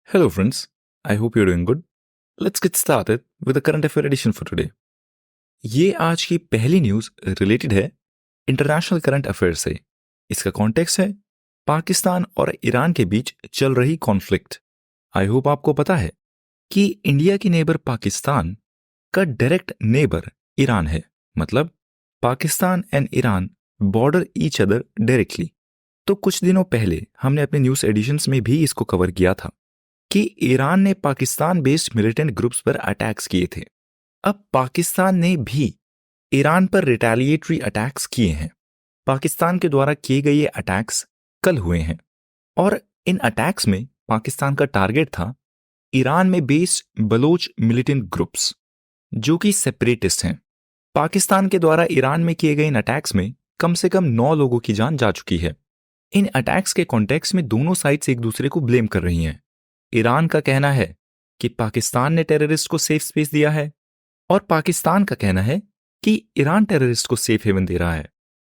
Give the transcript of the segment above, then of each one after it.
Hello, friends. I hope you're doing good. Let's get started with the current affair edition for today. ये आज की पहली news related है international current affair से। इसका context है पाकिस्तान और ईरान के बीच चल रही कॉन्फ्लिक्ट। आई होप आपको पता है कि इंडिया की नेबर पाकिस्तान का डायरेक्ट नेबर ईरान है। मतलब Pakistan and Iran border each other directly. तो कुछ दिनों पहले हमने अपने न्यूज़ एडिशंस में भी इसको कवर किया था कि ईरान ने पाकिस्तान बेस्ड मिलिटेंट ग्रुप्स पर अटैक्स किए थे। अब पाकिस्तान ने भी ईरान पर रिटेलिएटरी अटैक्स किए हैं। पाकिस्तान के द्वारा किए गए ये अटैक्स कल हुए हैं और इन अटैक्स में पाकिस्तान का टारगेट था ईरान में बेस्ड बलोच मिलिटेंट ग्रुप्स जो कि सेपरेटिस्ट हैं। पाकिस्तान के द्वारा ईरान में किए गए इन अटैक्स में कम से कम 9 लोगों की जान जा चुकी है। इन अटैक्स के कॉन्टेक्स्ट में दोनों साइड्स एक दूसरे को ब्लेम कर रही हैं। ईरान का कहना है कि पाकिस्तान ने टेररिस्ट को सेफ स्पेस दिया है और पाकिस्तान का कहना है कि ईरान टेररिस्ट को सेफ हेवन दे रहा है।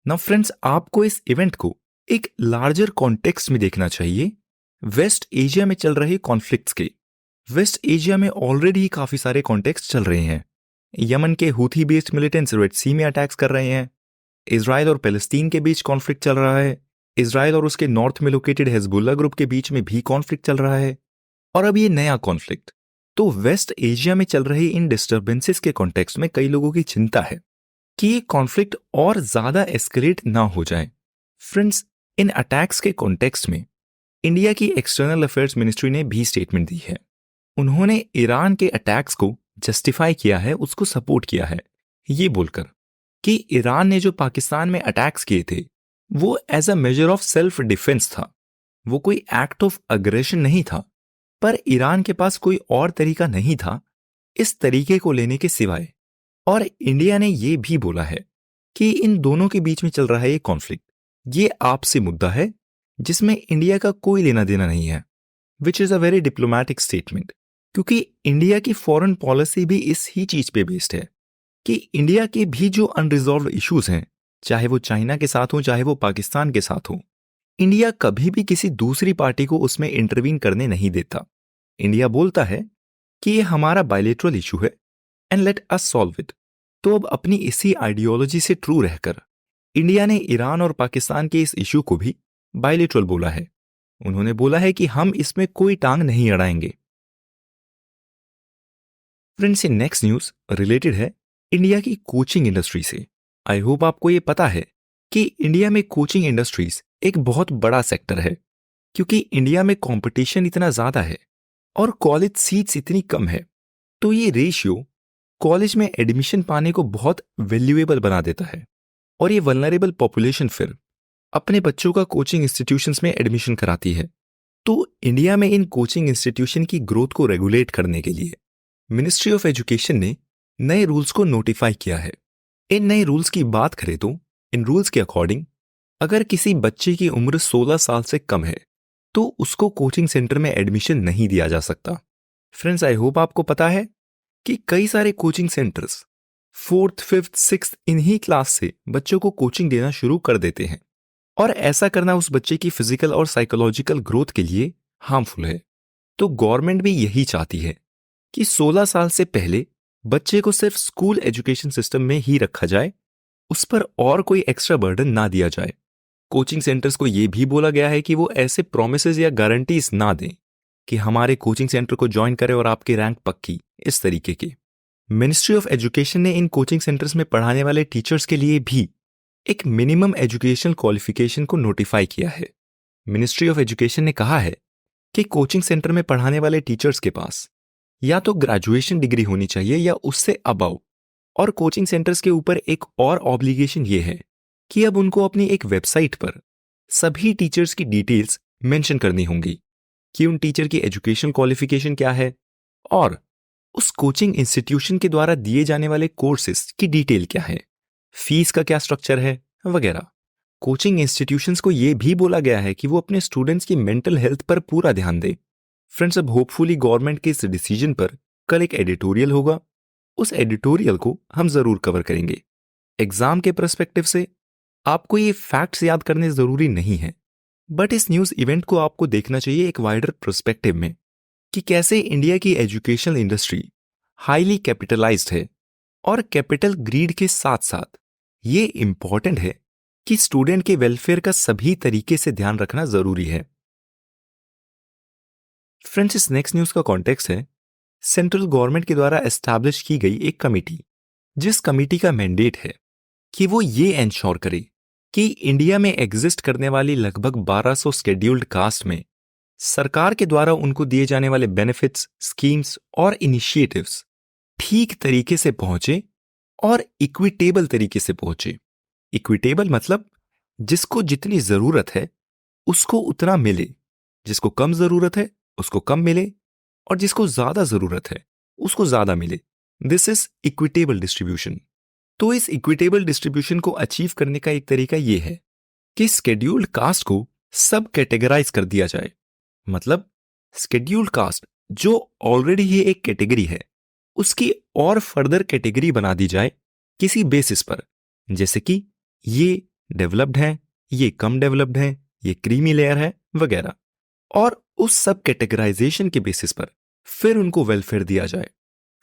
नाउ फ्रेंड्स, आपको इस इवेंट को एक लार्जर कॉन्टेक्स्ट में देखना चाहिए वेस्ट एशिया में चल रहे कॉन्फ्लिक्ट्स के। वेस्ट एशिया में ऑलरेडी ही काफी सारे कॉन्टेक्स्ट चल रहे हैं। यमन के हूथी बेस्ड मिलिटेंट्स रेड सी में अटैक्स कर रहे हैं। इजराइल और पैलेस्टीन के बीच कॉन्फ्लिक्ट चल रहा है। इजराइल और उसके नॉर्थ में लोकेटेड हिजबुल्ला ग्रुप के बीच में भी कॉन्फ्लिक्ट चल रहा है। और अब ये नया कॉन्फ्लिक्ट। तो वेस्ट एशिया में चल रहे इन डिस्टर्बेंसेस के कॉन्टेक्स्ट में कई लोगों की चिंता है कि ये कॉन्फ्लिक्ट और ज्यादा एस्केलेट ना हो जाए। फ्रेंड्स, इन अटैक्स के कॉन्टेक्स्ट में इंडिया की एक्सटर्नल अफेयर्स मिनिस्ट्री ने भी स्टेटमेंट दी है। उन्होंने ईरान के अटैक्स को जस्टिफाई किया है, उसको सपोर्ट किया है, ये बोलकर कि ईरान ने जो पाकिस्तान में अटैक्स किए थे वो as a measure of self defence था, वो कोई एक्ट ऑफ अग्रेशन नहीं था। पर ईरान के पास कोई और तरीका नहीं था इस तरीके को लेने के सिवाय। और इंडिया ने यह भी बोला है कि इन दोनों के बीच में चल रहा है ये कॉन्फ्लिक्ट, ये आपसी मुद्दा है जिसमें इंडिया का कोई लेना देना नहीं है, which is a very diplomatic statement. क्योंकि इंडिया की फॉरेन पॉलिसी भी इस ही चीज पे बेस्ड है कि इंडिया के भी जो अनरिजॉल्व इश्यूज हैं, चाहे वो चाइना के साथ हो चाहे वो पाकिस्तान के साथ हो, इंडिया कभी भी किसी दूसरी पार्टी को उसमें इंटरवीन करने नहीं देता। इंडिया बोलता है कि ये हमारा बायलेटरल इशू है and let us solve it. तो अब अपनी इसी आइडियोलॉजी से ट्रू रहकर इंडिया ने ईरान और पाकिस्तान के इस इशू को भी बायलेटरल बोला है। उन्होंने बोला है कि हम इसमें कोई टांग नहीं अड़ाएंगे। फ्रेंड्स, ये नेक्स्ट न्यूज रिलेटेड है इंडिया की कोचिंग इंडस्ट्री से। आई होप आपको ये पता है कि इंडिया में कोचिंग इंडस्ट्रीज एक बहुत बड़ा सेक्टर है क्योंकि इंडिया में कंपटीशन इतना ज्यादा है और कॉलेज सीट्स इतनी कम है। तो ये रेशियो कॉलेज में एडमिशन पाने को बहुत वैल्यूएबल बना देता है और ये वल्नरेबल पॉपुलेशन फिर अपने बच्चों का कोचिंग इंस्टीट्यूशंस में एडमिशन कराती है। तो इंडिया में इन कोचिंग इंस्टीट्यूशन की ग्रोथ को रेगुलेट करने के लिए मिनिस्ट्री ऑफ एजुकेशन ने नए रूल्स को नोटिफाई किया है। इन नए रूल्स की बात करें तो इन रूल्स के अकॉर्डिंग अगर किसी बच्चे की उम्र 16 साल से कम है तो उसको कोचिंग सेंटर में एडमिशन नहीं दिया जा सकता। फ्रेंड्स, आई होप आपको पता है कि कई सारे coaching centres 4th, 5th, 6th इन्हीं क्लास से बच्चों को कोचिंग देना शुरू कर देते हैं और ऐसा करना उस बच्चे की फिजिकल और साइकोलॉजिकल ग्रोथ के लिए हार्मफुल है। तो गवर्नमेंट भी यही चाहती है कि 16 साल से पहले बच्चे को सिर्फ स्कूल एजुकेशन सिस्टम में ही रखा जाए, उस पर और कोई एक्स्ट्रा बर्डन ना दिया जाए। कोचिंग सेंटर्स को यह भी बोला गया है कि वो ऐसे प्रोमिसेस या गारंटीज ना दें कि हमारे कोचिंग सेंटर को ज्वाइन करें और आपकी रैंक पक्की, इस तरीके के। मिनिस्ट्री ऑफ एजुकेशन ने इन कोचिंग सेंटर्स में पढ़ाने वाले टीचर्स के लिए भी एक मिनिमम एजुकेशनल क्वालिफिकेशन को नोटिफाई किया है। मिनिस्ट्री ऑफ एजुकेशन ने कहा है कि कोचिंग सेंटर में पढ़ाने वाले टीचर्स के पास या तो ग्रेजुएशन डिग्री होनी चाहिए या उससे अबव। और कोचिंग सेंटर्स के ऊपर एक और ऑब्लिगेशन ये है कि अब उनको अपनी एक वेबसाइट पर सभी टीचर्स की डिटेल्स मेंशन करनी होंगी कि उन टीचर की एजुकेशन क्वालिफिकेशन क्या है और उस कोचिंग इंस्टीट्यूशन के द्वारा दिए जाने वाले कोर्सेज की डिटेल क्या है, फीस का क्या स्ट्रक्चर है वगैरह। कोचिंग इंस्टीट्यूशंस को यह भी बोला गया है कि वो अपने स्टूडेंट्स की मेंटल हेल्थ पर पूरा ध्यान दें। फ्रेंड्स, अब होपफुली गवर्नमेंट के इस डिसीजन पर कल एक एडिटोरियल होगा, उस एडिटोरियल को हम जरूर कवर करेंगे। एग्जाम के पर्सपेक्टिव से आपको ये फैक्ट्स याद करने जरूरी नहीं है, बट इस न्यूज इवेंट को आपको देखना चाहिए एक वाइडर पर्सपेक्टिव में कि कैसे इंडिया की एजुकेशनल इंडस्ट्री हाईली कैपिटलाइज्ड है और कैपिटल ग्रीड के साथ साथ ये इंपॉर्टेंट है कि स्टूडेंट के वेलफेयर का सभी तरीके से ध्यान रखना जरूरी है। फ्रेंड्स, इस नेक्स्ट न्यूज का कॉन्टेक्स्ट है सेंट्रल गवर्नमेंट के द्वारा एस्टैब्लिश की गई एक कमेटी, जिस कमेटी का मैंडेट है कि वो ये एंश्योर करे कि इंडिया में एग्जिस्ट करने वाली लगभग 1200 शेड्यूल्ड कास्ट में सरकार के द्वारा उनको दिए जाने वाले बेनिफिट्स, स्कीम्स और इनिशिएटिव्स ठीक तरीके से पहुंचे और इक्विटेबल तरीके से पहुंचे। इक्विटेबल मतलब जिसको जितनी जरूरत है उसको उतना मिले, जिसको कम जरूरत है उसको कम मिले और जिसको ज्यादा जरूरत है उसको ज्यादा मिले। This is equitable distribution. तो इस इक्विटेबल डिस्ट्रीब्यूशन को अचीव करने का एक तरीका यह है कि स्केड्यूल्ड कास्ट को सब कैटेगराइज कर दिया जाए। मतलब स्केड्यूल्ड कास्ट जो ऑलरेडी ही एक कैटेगरी है उसकी और फर्दर कैटेगरी बना दी जाए किसी बेसिस पर, जैसे कि ये डेवलप्ड है, ये कम डेवलप्ड है, ये क्रीमी लेयर है वगैरह, और उस सब कैटेगराइजेशन के बेसिस पर फिर उनको वेलफेयर दिया जाए।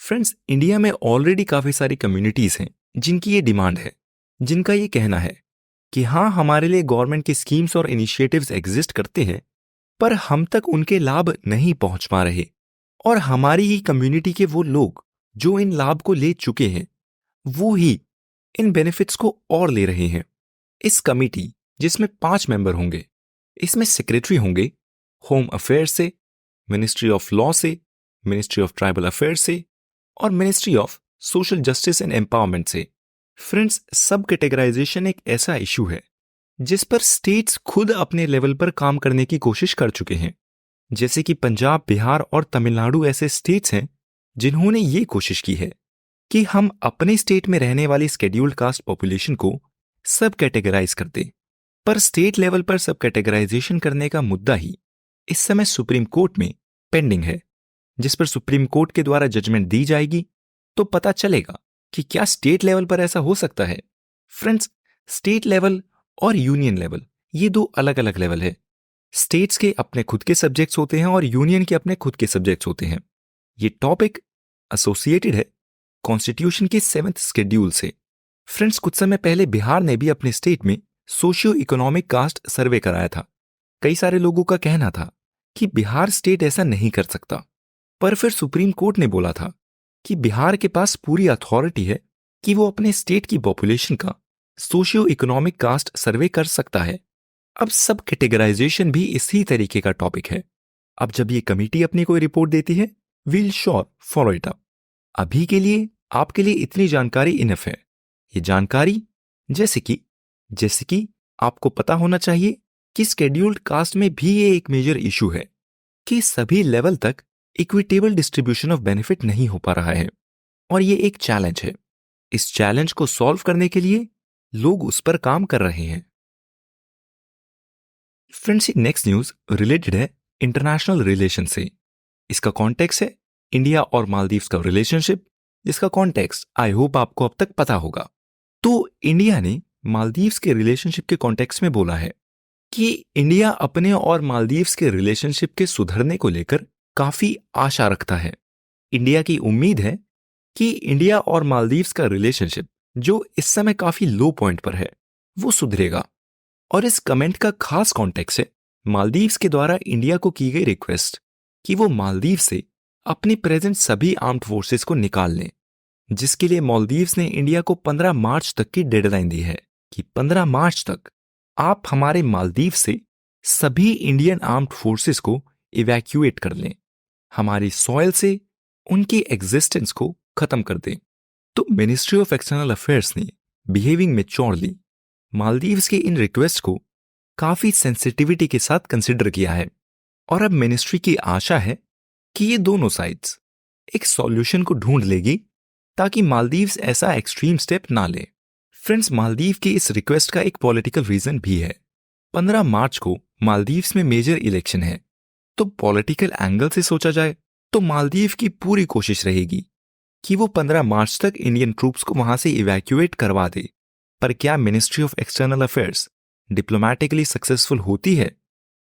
फ्रेंड्स, इंडिया में ऑलरेडी काफी सारी कम्युनिटीज हैं जिनकी ये डिमांड है, जिनका ये कहना है कि हाँ, हमारे लिए गवर्नमेंट की स्कीम्स और इनिशिएटिव्स एग्जिस्ट करते हैं पर हम तक उनके लाभ नहीं पहुंच पा रहे, और हमारी ही कम्युनिटी के वो लोग जो इन लाभ को ले चुके हैं वो ही इन बेनिफिट्स को और ले रहे हैं। इस कमेटी, जिसमें 5 मेंबर होंगे, इसमें सेक्रेटरी होंगे होम अफेयर से, मिनिस्ट्री ऑफ लॉ से, मिनिस्ट्री ऑफ ट्राइबल अफेयर से और ministry of social justice and empowerment से। फ्रेंड्स, सब कैटेगराइजेशन एक ऐसा इशू है जिस पर स्टेट्स खुद अपने लेवल पर काम करने की कोशिश कर चुके हैं, जैसे कि पंजाब, बिहार और तमिलनाडु ऐसे स्टेट्स हैं जिन्होंने ये कोशिश की है कि हम अपने स्टेट में रहने वाली शेड्यूल्ड कास्ट पॉपुलेशन को सब कैटेगराइज कर दें। पर स्टेट लेवल पर सब कैटेगराइजेशन करने का मुद्दा ही इस समय सुप्रीम कोर्ट में पेंडिंग है, जिस पर सुप्रीम कोर्ट के द्वारा जजमेंट दी जाएगी तो पता चलेगा कि क्या स्टेट लेवल पर ऐसा हो सकता है। फ्रेंड्स, स्टेट लेवल और यूनियन लेवल ये दो अलग अलग लेवल है। स्टेट्स के अपने खुद के सब्जेक्ट्स होते हैं और यूनियन के अपने खुद के सब्जेक्ट्स होते हैं। ये टॉपिक एसोसिएटेड है कॉन्स्टिट्यूशन के 7th शेड्यूल से। फ्रेंड्स, कुछ समय पहले बिहार ने भी अपने स्टेट में सोशियो इकोनॉमिक कास्ट सर्वे कराया था। कई सारे लोगों का कहना था कि बिहार स्टेट ऐसा नहीं कर सकता, पर फिर सुप्रीम कोर्ट ने बोला था कि बिहार के पास पूरी अथॉरिटी है कि वो अपने स्टेट की पॉपुलेशन का सोशियो इकोनॉमिक कास्ट सर्वे कर सकता है। अब सब कैटेगराइजेशन भी इसी तरीके का टॉपिक है। अब जब ये कमेटी अपनी कोई रिपोर्ट देती है, we'll sure follow it up. अभी के लिए आपके लिए इतनी जानकारी इनफ है। ये जानकारी जैसे कि आपको पता होना चाहिए कि स्केड्यूल्ड कास्ट में भी ये एक मेजर इशू है कि सभी लेवल तक इक्विटेबल डिस्ट्रीब्यूशन ऑफ बेनिफिट नहीं हो पा रहा है और ये एक चैलेंज है। इस चैलेंज को सॉल्व करने के लिए लोग उस पर काम कर रहे हैं। फ्रेंड्स, नेक्स्ट न्यूज रिलेटेड है इंटरनेशनल रिलेशन से। इसका कॉन्टेक्स्ट है इंडिया और मालदीव्स का रिलेशनशिप, जिसका कॉन्टेक्स्ट आई होप आपको अब तक पता होगा। तो इंडिया ने मालदीव्स के रिलेशनशिप के कॉन्टेक्स्ट में बोला है कि इंडिया अपने और मालदीव्स के रिलेशनशिप के सुधरने को लेकर काफी आशा रखता है। इंडिया की उम्मीद है कि इंडिया और मालदीव्स का रिलेशनशिप, जो इस समय काफी लो पॉइंट पर है, वो सुधरेगा। और इस कमेंट का खास कॉन्टेक्स्ट है मालदीव्स के द्वारा इंडिया को की गई रिक्वेस्ट कि वो मालदीव से अपनी प्रेजेंट सभी आर्म्ड फोर्सेस को निकाल लें, जिसके लिए मालदीव्स ने इंडिया को 15 मार्च तक की डेडलाइन दी है कि 15 मार्च तक आप हमारे मालदीव से सभी इंडियन आर्म्ड फोर्सेस को इवैक्यूएट कर लें, हमारी सॉइल से उनकी एग्जिस्टेंस को खत्म कर दें। तो मिनिस्ट्री ऑफ एक्सटर्नल अफेयर्स ने बिहेविंग मैच्योरली मालदीव्स की इन रिक्वेस्ट को काफी सेंसिटिविटी के साथ कंसिडर किया है और अब मिनिस्ट्री की आशा है कि ये दोनों साइड्स एक सॉल्यूशन को ढूंढ लेगी ताकि मालदीव्स ऐसा एक्सट्रीम स्टेप ना ले। फ्रेंड्स, मालदीव की इस रिक्वेस्ट का एक पॉलिटिकल रीजन भी है। 15 मार्च को मालदीव्स में मेजर इलेक्शन है, तो पॉलिटिकल एंगल से सोचा जाए तो मालदीव की पूरी कोशिश रहेगी कि वो 15 मार्च तक इंडियन ट्रूप्स को वहां से इवैक्यूएट करवा दे। पर क्या ministry of external affairs diplomatically successful होती है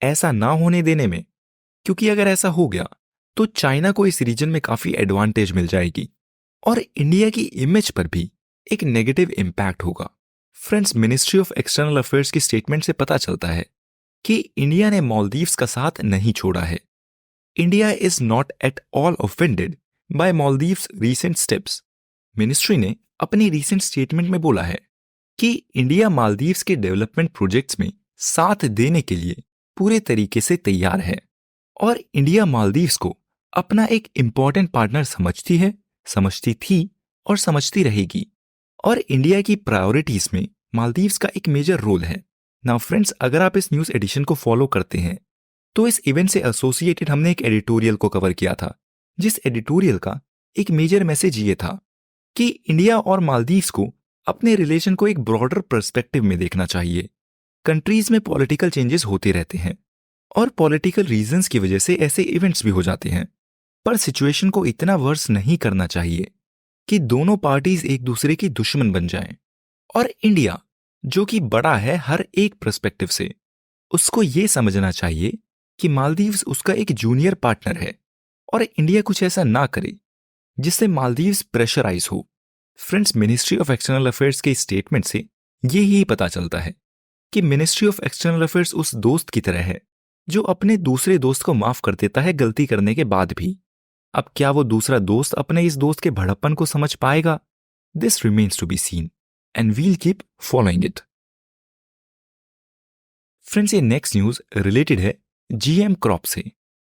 ऐसा ना होने देने में? क्योंकि अगर ऐसा हो गया तो चाइना को इस रीजन में काफी एडवांटेज मिल जाएगी और इंडिया की इमेज पर भी एक नेगेटिव इम्पैक्ट होगा। Friends, ministry of external affairs की स्टेटमेंट से पता चलता है कि इंडिया ने मालदीव्स का साथ नहीं छोड़ा है। India is not at all offended by Maldives recent steps. Ministry ने अपनी रीसेंट स्टेटमेंट में बोला है कि इंडिया मालदीव्स के डेवलपमेंट प्रोजेक्ट्स में साथ देने के लिए पूरे तरीके से तैयार है और इंडिया मालदीव्स को अपना एक इंपॉर्टेंट पार्टनर समझती थी और समझती रहेगी और इंडिया की प्रायोरिटीज में मालदीव्स का एक मेजर रोल है। नाउ फ्रेंड्स, अगर आप इस न्यूज़ एडिशन को फॉलो करते हैं तो इस इवेंट से एसोसिएटेड हमने एक एडिटोरियल को कवर किया था, जिस एडिटोरियल का एक मेजर मैसेज ये था कि इंडिया और मालदीव्स को अपने रिलेशन को एक ब्रॉडर पर्सपेक्टिव में देखना चाहिए। कंट्रीज में पॉलिटिकल चेंजेस होते रहते हैं और पॉलिटिकल रीजंस की वजह से ऐसे इवेंट्स भी हो जाते हैं, पर सिचुएशन को इतना वर्स नहीं करना चाहिए कि दोनों पार्टीज एक दूसरे की दुश्मन बन जाएं। और इंडिया, जो कि बड़ा है हर एक पर्सपेक्टिव से, उसको ये समझना चाहिए कि मालदीव्स उसका एक जूनियर पार्टनर है और इंडिया कुछ ऐसा ना करे जिससे मालदीव्स प्रेशराइज हो। Friends, ministry of external affairs के स्टेटमेंट से ये ही पता चलता है कि मिनिस्ट्री ऑफ एक्सटर्नल अफेयर्स उस दोस्त की तरह है जो अपने दूसरे दोस्त को माफ कर देता है गलती करने के बाद भी। अब क्या वो दूसरा दोस्त अपने इस दोस्त के भड़प्पन को समझ पाएगा? This remains to be seen and we'll keep following it. Friends, ये नेक्स्ट न्यूज रिलेटेड है जीएम क्रॉप से।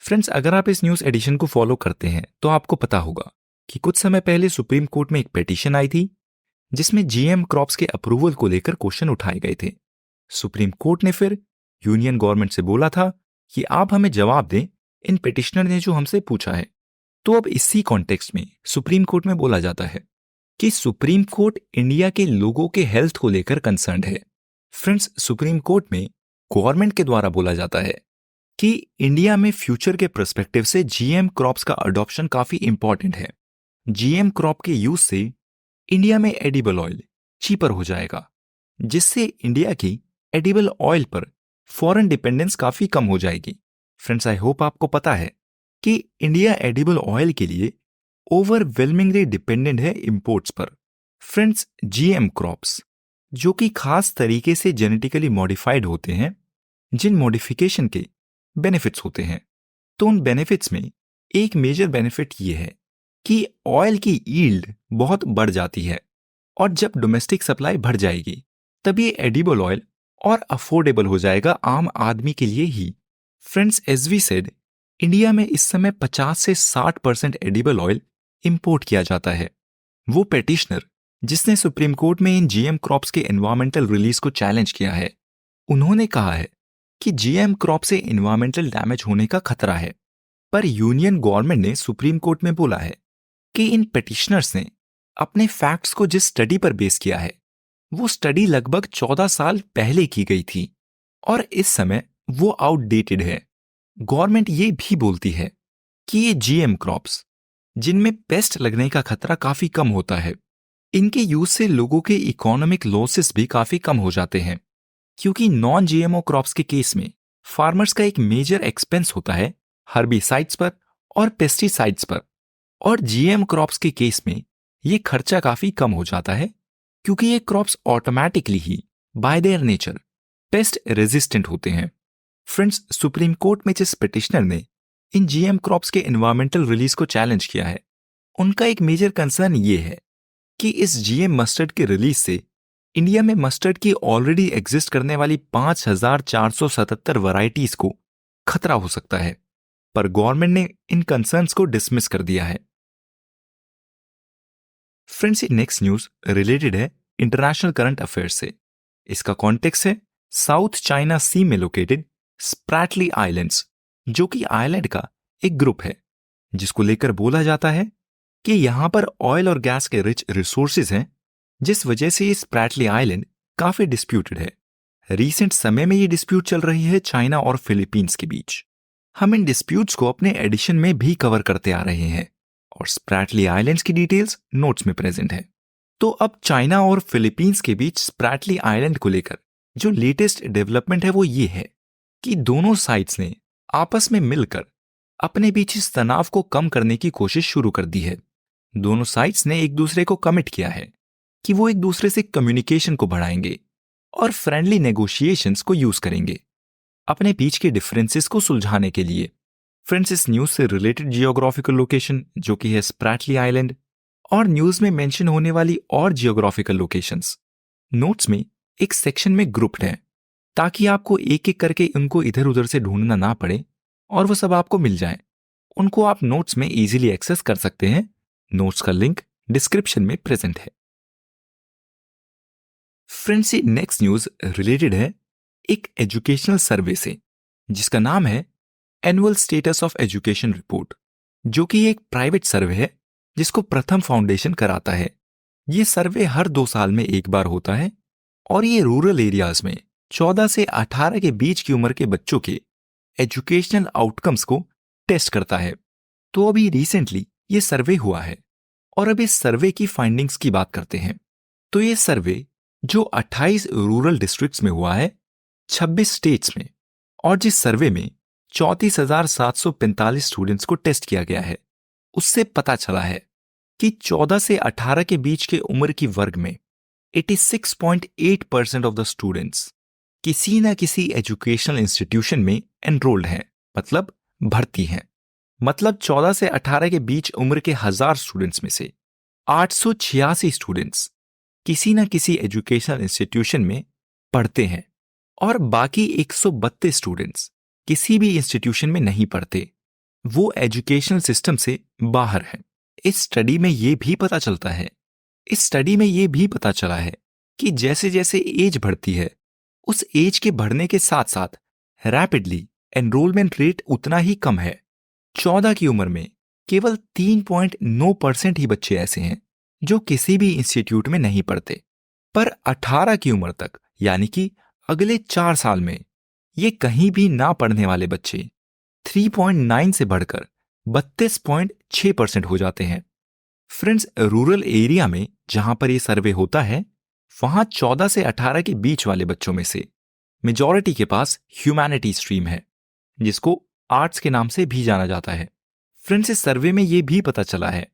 फ्रेंड्स, अगर आप इस न्यूज एडिशन को फॉलो करते हैं तो आपको पता होगा कि कुछ समय पहले सुप्रीम कोर्ट में एक पिटीशन आई थी जिसमें जीएम क्रॉप्स के अप्रूवल को लेकर क्वेश्चन उठाए गए थे। सुप्रीम कोर्ट ने फिर यूनियन गवर्नमेंट से बोला था कि आप हमें जवाब दें इन पिटिशनर ने जो हमसे पूछा है। तो अब इसी कॉन्टेक्स्ट में सुप्रीम कोर्ट में बोला जाता है कि सुप्रीम कोर्ट इंडिया के लोगों के हेल्थ को लेकर कंसर्न्ड है। फ्रेंड्स, सुप्रीम कोर्ट में गवर्नमेंट के द्वारा बोला जाता है कि इंडिया में फ्यूचर के पर्सपेक्टिव से जीएम क्रॉप्स का अडॉप्शन काफी इंपॉर्टेंट है। जीएम क्रॉप के यूज से इंडिया में एडिबल ऑयल चीपर हो जाएगा, जिससे इंडिया की एडिबल ऑयल पर फॉरेन डिपेंडेंस काफी कम हो जाएगी। फ्रेंड्स, आई होप आपको पता है कि इंडिया एडिबल ऑयल के लिए ओवरवेलमिंगली डिपेंडेंट है इंपोर्ट्स पर। फ्रेंड्स, जीएम क्रॉप्स जो कि खास तरीके से जेनेटिकली मॉडिफाइड होते हैं, जिन मॉडिफिकेशन के बेनिफिट्स होते हैं, तो उन बेनिफिट्स में एक मेजर बेनिफिट ये है कि ऑयल की यील्ड बहुत बढ़ जाती है और जब डोमेस्टिक सप्लाई बढ़ जाएगी तब ये एडिबल ऑयल और अफोर्डेबल हो जाएगा आम आदमी के लिए ही। Friends, as we said, India में इस समय 50 से 60% एडिबल ऑयल इंपोर्ट किया जाता है। वो पेटिशनर जिसने सुप्रीम कोर्ट में इन जीएम क्रॉप्स के एनवायरमेंटल रिलीज को चैलेंज किया है, उन्होंने कहा है कि जीएम क्रॉप से एनवायरमेंटल डैमेज होने का खतरा है, पर यूनियन गवर्नमेंट ने सुप्रीम कोर्ट में बोला है कि इन पेटिशनर्स ने अपने फैक्ट्स को जिस स्टडी पर बेस किया है वो स्टडी लगभग 14 साल पहले की गई थी और इस समय वो आउटडेटेड है। गवर्नमेंट ये भी बोलती है कि ये जीएम क्रॉप्स जिनमें पेस्ट लगने का खतरा काफी कम होता है, इनके यूज से लोगों के इकोनॉमिक लॉसेस भी काफी कम हो जाते हैं, क्योंकि नॉन जीएमओ क्रॉप्स के केस में फार्मर्स का एक मेजर एक्सपेंस होता है हर्बिसाइड्स पर और पेस्टिसाइड्स पर, और जीएम क्रॉप्स के केस में ये खर्चा काफी कम हो जाता है क्योंकि ये crops automatically he bye their nature pest resistant होते हैं। फ्रेंड्स, सुप्रीम कोर्ट में जिस पिटिशनर ने इन जीएम क्रॉप्स के एनवायरमेंटल रिलीज को चैलेंज किया है, उनका एक मेजर कंसर्न ये है कि इस जीएम मस्टर्ड के रिलीज से इंडिया में मस्टर्ड की ऑलरेडी एग्जिस्ट करने वाली 5477 वैरायटीज को खतरा हो सकता है, पर गवर्नमेंट ने इन कंसर्न्स को डिसमिस कर दिया है। फ्रेंड्स, ये नेक्स्ट न्यूज रिलेटेड है इंटरनेशनल करंट अफेयर से। इसका कॉन्टेक्स्ट है साउथ चाइना सी में लोकेटेड स्प्रैटली आइलैंड्स, जो कि आइलैंड का एक ग्रुप है जिसको लेकर बोला जाता है कि यहां पर ऑयल और गैस के रिच रिसोर्सेज हैं, जिस वजह से ये स्प्रैटली आइलैंड काफी डिस्प्यूटेड है। रीसेंट समय में ये डिस्प्यूट चल रही है चाइना और फिलीपींस के बीच। हम इन डिस्प्यूट्स को अपने एडिशन में भी कवर करते आ रहे हैं और स्प्रैटली आइलैंड्स की डिटेल्स नोट्स में प्रेजेंट है। तो अब चाइना और फिलीपींस के बीच स्प्रैटली आइलैंड को लेकर जो लेटेस्ट डेवलपमेंट है वो ये है कि दोनों साइड्स ने आपस में मिलकर अपने बीच इस तनाव को कम करने की कोशिश शुरू कर दी है। दोनों साइड्स ने एक दूसरे को कमिट किया है कि वो एक दूसरे से कम्युनिकेशन को बढ़ाएंगे और फ्रेंडली नेगोशिएशंस को यूज करेंगे अपने बीच के डिफरेंसेस को सुलझाने के लिए। फ्रेंड्स, इस न्यूज से रिलेटेड जियोग्राफिकल लोकेशन जो कि है स्प्रैटली आइलैंड और न्यूज में मेंशन होने वाली और जियोग्राफिकल लोकेशंस नोट्स में एक सेक्शन में ग्रुप्ड है, ताकि आपको एक एक करके उनको इधर उधर से ढूंढना ना पड़े और वो सब आपको मिल जाए। उनको आप नोट्स में इजीली एक्सेस कर सकते हैं। नोट्स का लिंक डिस्क्रिप्शन में प्रेजेंट है। फ्रेंड्स, ये नेक्स्ट न्यूज रिलेटेड है एक एजुकेशनल सर्वे से, जिसका नाम है annual status of education report, जो कि एक प्राइवेट सर्वे है जिसको प्रथम फाउंडेशन कराता है। ये सर्वे हर 2 साल में एक बार होता है और ये रूरल एरियाज में 14 से 18 के बीच की उम्र के बच्चों के एजुकेशनल आउटकम्स को टेस्ट करता है। तो अभी रिसेंटली ये सर्वे हुआ है और अब इस सर्वे की फाइंडिंग्स की बात करते हैं। तो ये सर्वे जो 28 रूरल डिस्ट्रिक्ट्स में हुआ है 26 स्टेट्स में, और जिस सर्वे में 34,745 स्टूडेंट्स को टेस्ट किया गया है, उससे पता चला है कि 14 से 18 के बीच के उम्र की वर्ग में 86.8% ऑफ द स्टूडेंट्स किसी न किसी एजुकेशनल इंस्टीट्यूशन में एनरोल्ड हैं, मतलब भर्ती हैं। मतलब 14 से 18 के बीच उम्र के 1000 स्टूडेंट्स में से 886 स्टूडेंट्स किसी न किसी एजुकेशनल इंस्टीट्यूशन में पढ़ते हैं और बाकी 132 स्टूडेंट्स किसी भी इंस्टीट्यूशन में नहीं पढ़ते, वो एजुकेशनल सिस्टम से बाहर हैं। इस स्टडी में ये भी पता चला है कि जैसे जैसे एज बढ़ती है, उस एज के बढ़ने के साथ साथ रैपिडली एनरोलमेंट रेट उतना ही कम है। 14 की उम्र में केवल 3.9% ही बच्चे ऐसे हैं जो किसी भी इंस्टीट्यूट में नहीं पढ़ते, पर 18 की उम्र तक यानी कि अगले 4 साल में ये कहीं भी ना पढ़ने वाले बच्चे 3.9 से बढ़कर 32.6% हो जाते हैं। फ्रेंड्स, रूरल एरिया में जहां पर ये सर्वे होता है, वहां 14 से 18 के बीच वाले बच्चों में से मेजॉरिटी के पास ह्यूमैनिटी स्ट्रीम है, जिसको आर्ट्स के नाम से भी जाना जाता है। फ्रेंड्स, इस सर्वे में ये भी पता चला है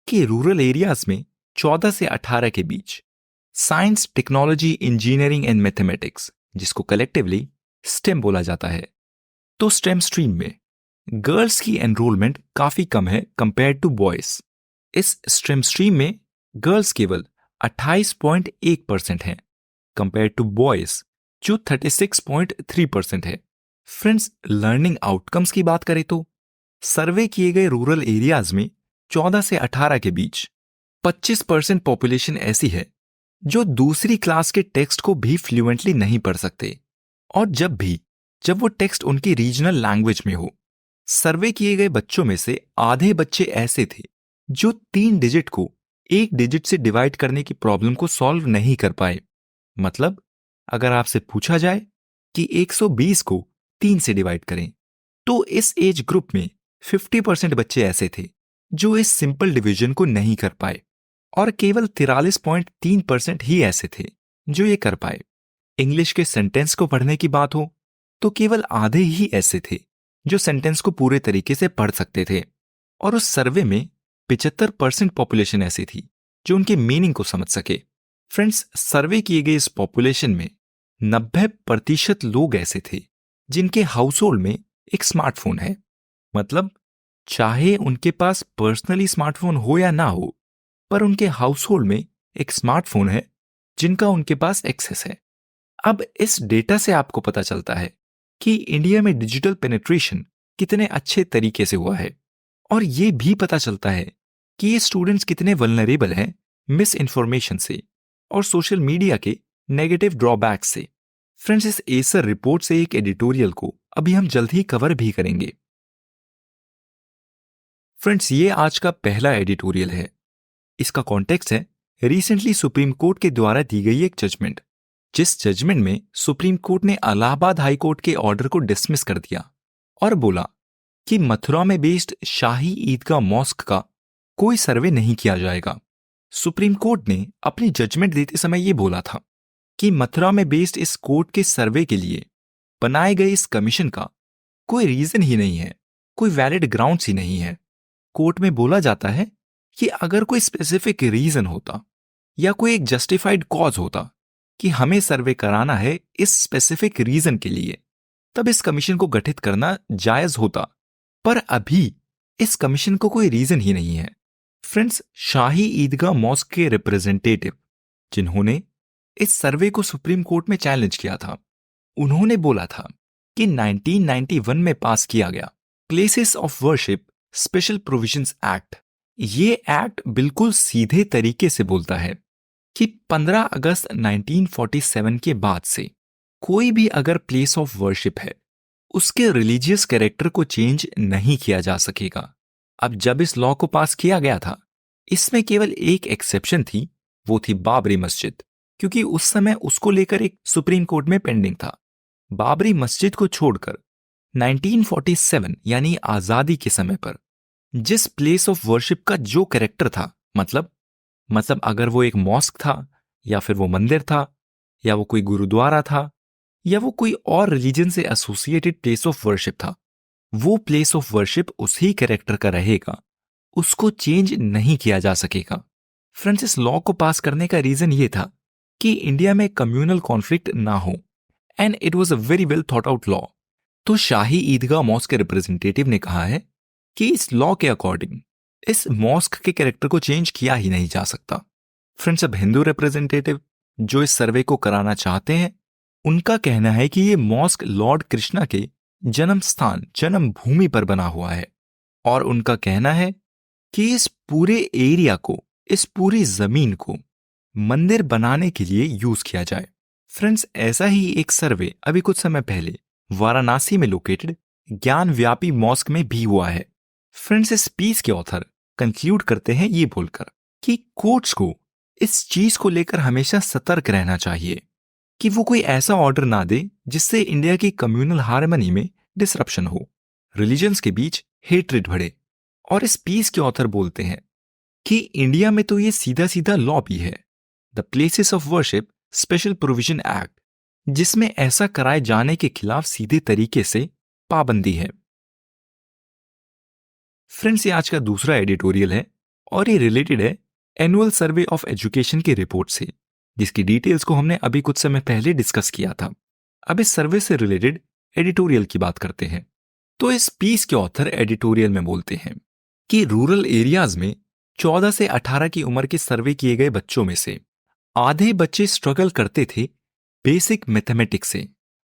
कि रूरल एरियाज में 14 से 18 के बीच science, technology, engineering and mathematics, जिसको कलेक्टिवली स्टेम बोला जाता है, तो स्टेम स्ट्रीम में गर्ल्स की एनरोलमेंट काफी कम है कंपेयर टू बॉयज। इस स्टेम स्ट्रीम में गर्ल्स केवल 28.1% हैं कंपेयर टू बॉयज जो 36.3% है। फ्रेंड्स, लर्निंग आउटकम्स की बात करें तो सर्वे किए गए रूरल एरियाज में 14 से 18 के बीच 25% पॉपुलेशन ऐसी है जो दूसरी क्लास के टेक्स्ट को भी फ्लुएंटली नहीं पढ़ सकते, और जब वो टेक्स्ट उनकी रीजनल लैंग्वेज में हो। सर्वे किए गए बच्चों में से आधे बच्चे ऐसे थे जो 3 डिजिट को 1 डिजिट से डिवाइड करने की प्रॉब्लम को सॉल्व नहीं कर पाए। मतलब अगर आपसे पूछा जाए कि 120 को 3 से डिवाइड करें, तो इस एज ग्रुप में 50% बच्चे ऐसे थे जो इस सिंपल डिवीजन को नहीं कर पाए, और केवल 43.3% ही ऐसे थे जो ये कर पाए। इंग्लिश के सेंटेंस को पढ़ने की बात हो तो केवल आधे ही ऐसे थे जो सेंटेंस को पूरे तरीके से पढ़ सकते थे, और उस सर्वे में 75% पॉपुलेशन ऐसी थी जो उनके मीनिंग को समझ सके। फ्रेंड्स, सर्वे किए गए इस पॉपुलेशन में 90% लोग ऐसे थे जिनके हाउस होल्ड में एक स्मार्टफोन है। मतलब चाहे उनके पास पर्सनली स्मार्टफोन हो या ना हो, पर उनके हाउस होल्ड में एक स्मार्टफोन है जिनका उनके पास एक्सेस है। अब इस डेटा से आपको पता चलता है कि इंडिया में डिजिटल पेनिट्रेशन कितने अच्छे तरीके से हुआ है, और ये भी पता चलता है कि ये स्टूडेंट्स कितने वल्नरेबल हैं मिस इन्फॉर्मेशन से और सोशल मीडिया के नेगेटिव ड्रॉबैक्स से। फ्रेंड्स, इस एसर रिपोर्ट से एक एडिटोरियल को अभी हम जल्द ही कवर भी करेंगे। फ्रेंड्स, ये आज का पहला एडिटोरियल है। इसका कॉन्टेक्स्ट है रिसेंटली सुप्रीम कोर्ट के द्वारा दी गई एक जजमेंट, जिस जजमेंट में सुप्रीम कोर्ट ने इलाहाबाद हाई कोर्ट के ऑर्डर को डिसमिस कर दिया और बोला कि मथुरा में बेस्ड शाही ईदगाह मॉस्क का कोई सर्वे नहीं किया जाएगा। सुप्रीम कोर्ट ने अपनी जजमेंट देते समय यह बोला था कि मथुरा में बेस्ड इस कोर्ट के सर्वे के लिए बनाए गए इस कमीशन का कोई रीजन ही नहीं है, कोई वैलिड ग्राउंड्स ही नहीं है। कोर्ट में बोला जाता है कि अगर कोई स्पेसिफिक रीजन होता या कोई एक जस्टिफाइड कॉज होता कि हमें सर्वे कराना है इस स्पेसिफिक रीजन के लिए, तब इस कमीशन को गठित करना जायज होता। पर अभी इस कमीशन को कोई रीजन ही नहीं है। फ्रेंड्स, शाही ईदगाह मॉस्क के रिप्रेजेंटेटिव जिन्होंने इस सर्वे को सुप्रीम कोर्ट में चैलेंज किया था, उन्होंने बोला था कि 1991 में पास किया गया places of worship special provisions act, ये एक्ट बिल्कुल सीधे तरीके से बोलता है कि 15 अगस्त 1947 के बाद से कोई भी अगर प्लेस ऑफ वर्शिप है, उसके रिलीजियस कैरेक्टर को चेंज नहीं किया जा सकेगा। अब जब इस लॉ को पास किया गया था, इसमें केवल एक एक्सेप्शन थी, वो थी बाबरी मस्जिद, क्योंकि उस समय उसको लेकर एक सुप्रीम कोर्ट में पेंडिंग था। बाबरी मस्जिद को छोड़कर 1947 यानी आजादी के समय पर जिस प्लेस ऑफ वर्शिप का जो कैरेक्टर था, मतलब अगर वो एक मॉस्क था या फिर वो मंदिर था या वो कोई गुरुद्वारा था या वो कोई और रिलीजन से एसोसिएटेड प्लेस ऑफ वर्शिप था, वो प्लेस ऑफ वर्शिप उसी कैरेक्टर का रहेगा, उसको चेंज नहीं किया जा सकेगा। फ्रेंड्स, इस लॉ को पास करने का रीजन ये था कि इंडिया में कम्युनल कॉन्फ्लिक्ट ना हो, and it was a very well thought out law. तो शाही ईदगाह मॉस्क के रिप्रेजेंटेटिव ने कहा है कि इस लॉ के अकॉर्डिंग इस मॉस्क के कैरेक्टर को चेंज किया ही नहीं जा सकता। फ्रेंड्स, अब हिंदू रिप्रेजेंटेटिव जो इस सर्वे को कराना चाहते हैं, उनका कहना है कि ये मॉस्क लॉर्ड कृष्णा के जन्म स्थान, जन्म भूमि पर बना हुआ है, और उनका कहना है कि इस पूरे एरिया को, इस पूरी जमीन को मंदिर बनाने के लिए यूज किया जाए। फ्रेंड्स, ऐसा ही एक सर्वे अभी कुछ समय पहले वाराणसी में लोकेटेड ज्ञान व्यापी मॉस्क में भी हुआ है। फ्रेंड्स, इस पीस के ऑथर कंक्लूड करते हैं ये बोलकर कि कोर्ट्स को इस चीज को लेकर हमेशा सतर्क रहना चाहिए कि वो कोई ऐसा ऑर्डर ना दे जिससे इंडिया की कम्युनल हार्मनी में डिसरप्शन हो, रिलीजन्स के बीच हेट्रेड बढ़े। और इस पीस के ऑथर बोलते हैं कि इंडिया में तो ये सीधा सीधा लॉ भी है, the places of worship special provision act, जिसमें ऐसा कराए जाने के खिलाफ सीधे तरीके से पाबंदी है। फ्रेंड्स, ये आज का दूसरा एडिटोरियल है और ये रिलेटेड है एनुअल सर्वे ऑफ एजुकेशन की रिपोर्ट से, जिसकी डिटेल्स को हमने अभी कुछ समय पहले डिस्कस किया था। अब इस सर्वे से रिलेटेड एडिटोरियल की बात करते हैं। तो इस पीस के ऑथर एडिटोरियल में बोलते हैं कि रूरल एरियाज में 14 से 18 की उम्र के सर्वे किए गए बच्चों में से आधे बच्चे स्ट्रगल करते थे बेसिक मैथमेटिक्स से,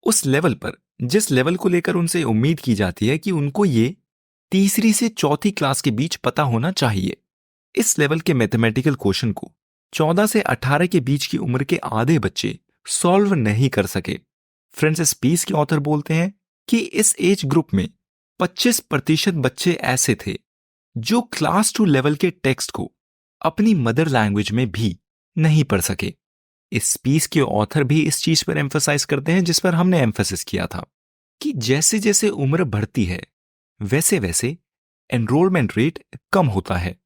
उस लेवल पर जिस लेवल को लेकर उनसे उम्मीद की जाती है कि उनको ये तीसरी से चौथी क्लास के बीच पता होना चाहिए। इस लेवल के मैथमेटिकल क्वेश्चन को 14 से 18 के बीच की उम्र के आधे बच्चे सॉल्व नहीं कर सके। फ्रेंड्स, इस पीस के ऑथर बोलते हैं कि इस एज ग्रुप में 25% बच्चे ऐसे थे जो क्लास 2 लेवल के टेक्स्ट को अपनी मदर लैंग्वेज में भी नहीं पढ़ सके। इस पीस के ऑथर भी इस चीज पर एम्फसाइज करते हैं जिस पर हमने एम्फेसिस किया था कि जैसे जैसे उम्र बढ़ती है वैसे वैसे एनरोलमेंट रेट कम होता है।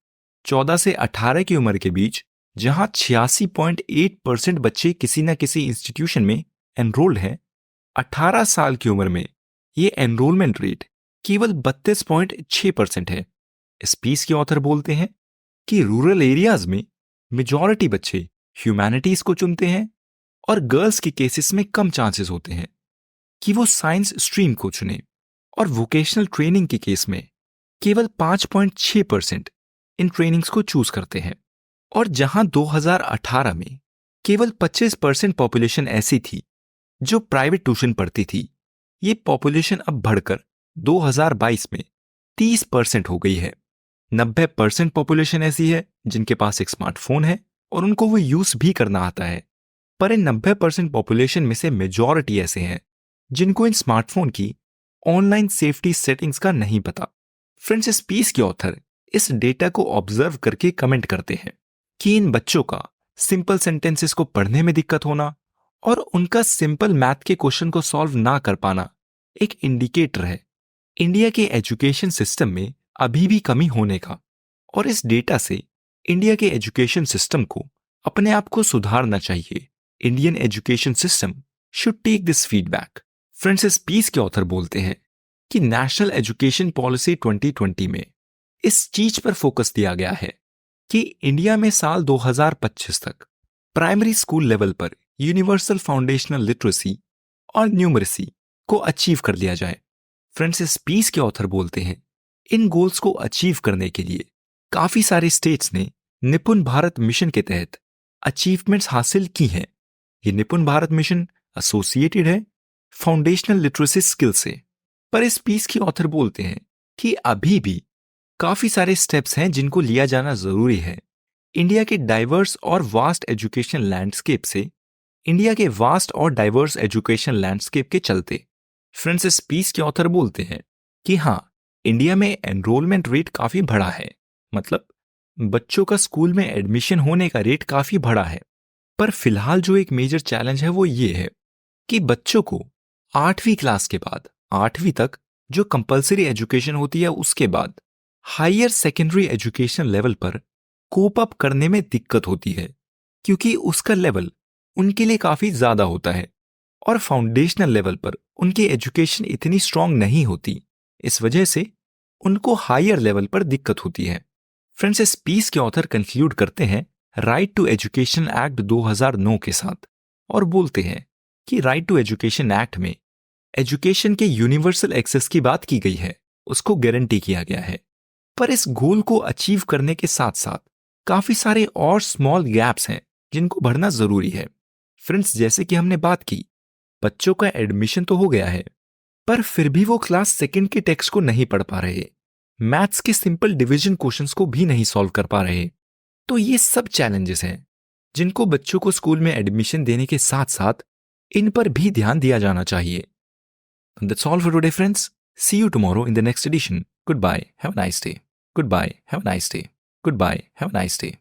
14 से 18 की उम्र के बीच जहां 86.8% बच्चे किसी न किसी इंस्टीट्यूशन में एनरोल्ड हैं, 18 साल की उम्र में ये एनरोलमेंट रेट केवल 32.6% है। इस पीस के ऑथर बोलते हैं कि रूरल एरियाज में मेजॉरिटी बच्चे ह्यूमैनिटीज को चुनते हैं और गर्ल्स के केसेस में कम चांसेस होते हैं कि वो साइंस स्ट्रीम को चुने, और वोकेशनल ट्रेनिंग के केस में केवल 5.6% इन ट्रेनिंग्स को चूज करते हैं। और जहां 2018 में केवल 25% पॉपुलेशन ऐसी थी जो प्राइवेट ट्यूशन पढ़ती थी, ये पॉपुलेशन अब बढ़कर 2022 में 30% हो गई है। 90% पॉपुलेशन ऐसी है जिनके पास एक स्मार्टफोन है और उनको वो यूज भी करना आता है, पर इन 90% पॉपुलेशन में से मेजॉरिटी ऐसे हैं जिनको इन स्मार्टफोन की ऑनलाइन सेफ्टी सेटिंग्स का नहीं पता। फ्रेंड्स, इस पीस के ऑथर इस डेटा को ऑब्जर्व करके कमेंट करते हैं कि इन बच्चों का सिंपल सेंटेंसेस को पढ़ने में दिक्कत होना और उनका सिंपल मैथ के क्वेश्चन को सॉल्व ना कर पाना एक इंडिकेटर है इंडिया के एजुकेशन सिस्टम में अभी भी कमी होने का, और इस डेटा से इंडिया के एजुकेशन सिस्टम को अपने आप को सुधारना चाहिए। Indian education system should take this feedback. Friends, इस पीस के ऑथर बोलते हैं कि नेशनल एजुकेशन पॉलिसी 2020 में इस चीज पर फोकस दिया गया है कि इंडिया में साल 2025 तक प्राइमरी स्कूल लेवल पर यूनिवर्सल फाउंडेशनल लिटरेसी और न्यूमरेसी को अचीव कर लिया जाए। फ्रेंड्स, इस पीस के ऑथर बोलते हैं इन गोल्स को अचीव करने के लिए काफी सारे स्टेट्स ने निपुण भारत मिशन के तहत अचीवमेंट्स हासिल की हैं। ये निपुण भारत मिशन एसोसिएटेड है फाउंडेशनल लिटरेसी स्किल से। पर इस पीस के ऑथर बोलते हैं कि अभी भी काफी सारे स्टेप्स हैं जिनको लिया जाना जरूरी है इंडिया के डाइवर्स और वास्ट एजुकेशन लैंडस्केप से, इंडिया के वास्ट और डाइवर्स एजुकेशन लैंडस्केप के चलते। फ्रेंड्स, इस पीस के ऑथर बोलते हैं कि हाँ, इंडिया में एनरोलमेंट रेट काफी बढ़ा है, मतलब बच्चों का स्कूल में एडमिशन होने का रेट काफी बढ़ा है। पर फिलहाल जो एक मेजर चैलेंज है वो ये है कि बच्चों को 8वीं क्लास के बाद, 8वीं तक जो कंपलसरी एजुकेशन होती है, उसके बाद हायर सेकेंडरी एजुकेशन लेवल पर कोप अप करने में दिक्कत होती है, क्योंकि उसका लेवल उनके लिए काफी ज्यादा होता है और फाउंडेशनल लेवल पर उनकी एजुकेशन इतनी स्ट्रांग नहीं होती। इस वजह से उनको हायर लेवल पर दिक्कत होती है। फ्रेंड्स, इस पीस के ऑथर कंक्लूड करते हैं राइट टू एजुकेशन एक्ट 2009 के साथ और बोलते हैं कि राइट टू एजुकेशन एक्ट में एजुकेशन के यूनिवर्सल एक्सेस की बात की गई है, उसको गारंटी किया गया है। पर इस गोल को अचीव करने के साथ साथ काफी सारे और स्मॉल गैप्स हैं जिनको भरना जरूरी है। फ्रेंड्स, जैसे कि हमने बात की, बच्चों का एडमिशन तो हो गया है, पर फिर भी वो क्लास सेकंड के टेक्स्ट को नहीं पढ़ पा रहे, मैथ्स के सिंपल डिवीजन क्वेश्चंस को भी नहीं सॉल्व कर पा रहे। तो ये सब चैलेंजेस हैं जिनको बच्चों को स्कूल में एडमिशन देने के साथ साथ इन पर भी ध्यान दिया जाना चाहिए। That's all for today, friends. See you tomorrow in the next edition. Goodbye. Have a nice day. Goodbye. Have a nice day. Goodbye. Have a nice day.